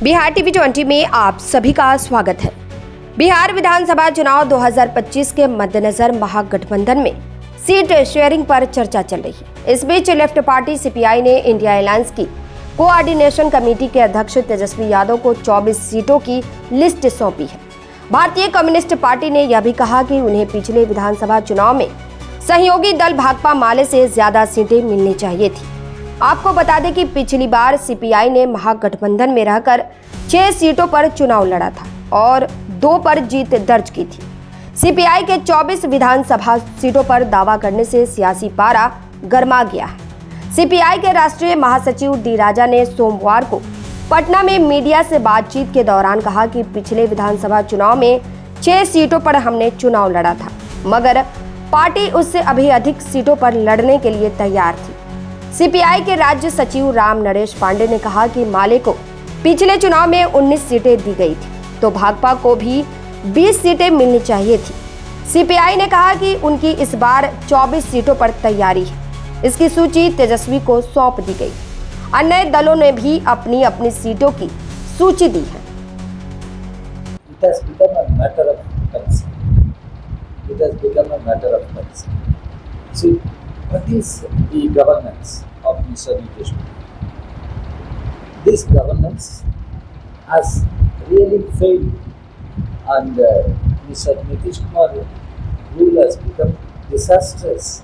Bihar TV 20 में आप सभी का स्वागत है। बिहार विधानसभा चुनाव 2025 के मद्देनजर महागठबंधन में सीट शेयरिंग पर चर्चा चल रही है। इस बीच लेफ्ट पार्टी सीपीआई ने इंडिया अलायंस की कोऑर्डिनेशन कमेटी के अध्यक्ष तेजस्वी यादव को 24 सीटों की लिस्ट सौंपी है। भारतीय कम्युनिस्ट पार्टी ने यह भी कहा कि उन्हें पिछले विधानसभा चुनाव में सहयोगी दल भाकपा माले से ज्यादा सीटें मिलनी चाहिए थी। आपको बता दें कि पिछली बार सीपीआई ने महागठबंधन में रहकर 6 सीटों पर चुनाव लड़ा था और 2 पर जीत दर्ज की थी। सीपीआई के 24 विधानसभा सीटों पर दावा करने से सियासी पारा गर्मा गया है। सीपीआई के राष्ट्रीय महासचिव डी राजा ने सोमवार को पटना में मीडिया से बातचीत के दौरान कहा कि पिछले विधानसभा चुनाव में 6 सीटों पर हमने चुनाव लड़ा था, मगर पार्टी उससे अभी अधिक सीटों पर लड़ने के लिए तैयार थी। सीपीआई के राज्य सचिव राम नरेश पांडे ने कहा कि माले को पिछले चुनाव में 19 सीटें दी गई थी, तो भाकपा को भी 20 सीटें मिलनी चाहिए थी। सीपीआई ने कहा कि उनकी इस बार 24 सीटों पर तैयारी है। इसकी सूची तेजस्वी को सौंप दी गई। अन्य दलों ने भी अपनी अपनी सीटों की सूची दी है। It has become a matter of concern. It has become a matter of concern. See, what is the governance of Mr. Nitish Kumar? This governance has really failed, and Mr. Nitish Kumar rule has become disastrous.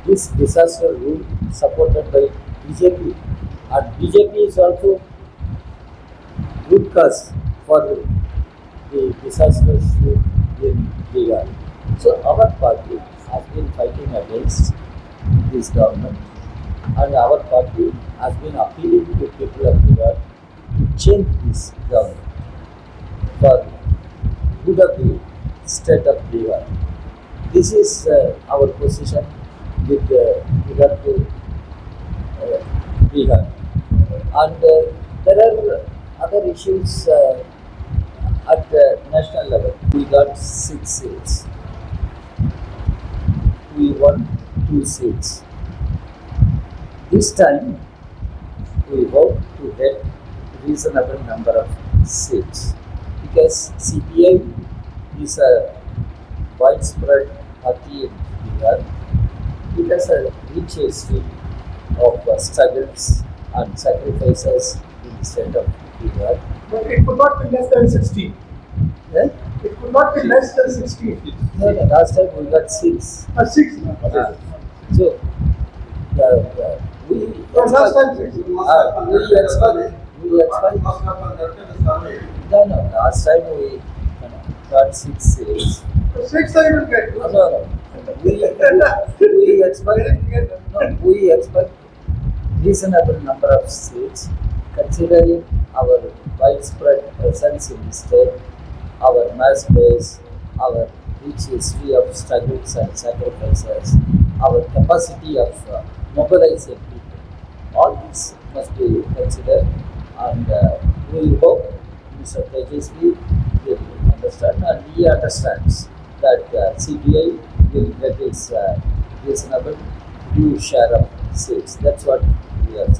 This disaster rule supported by BJP, and BJP is also good cause for the disastrous rule in Bihar. So our party has been fighting against this government, and our party has been appealing to people of Bihar to change this government for good of the state of Bihar. This is our position with regard to Bihar, and there are other issues at national level. We got 6 seats. We won 2 seats. This time we hope to get reasonable number of seats, because CPI is a widespread party in Bihar. It has a rich history of struggles and sacrifices in the state of Bihar. But it could not be less than 16. Yeah? It could not be less than 16. No, last time we got 6. 6. So, we Last time 6. we expect. No, last time we got 6 seats. 6 I will get. No. We expect reasonable number of seats, considering our widespread presence in the state, our mass base, our rich history of struggles and sacrifices, our capacity of mobilizing people. All this must be considered, and we hope Mr. Tejasvi will understand, and he understands that CPI will get its reasonable due share of seats. That's what we are saying.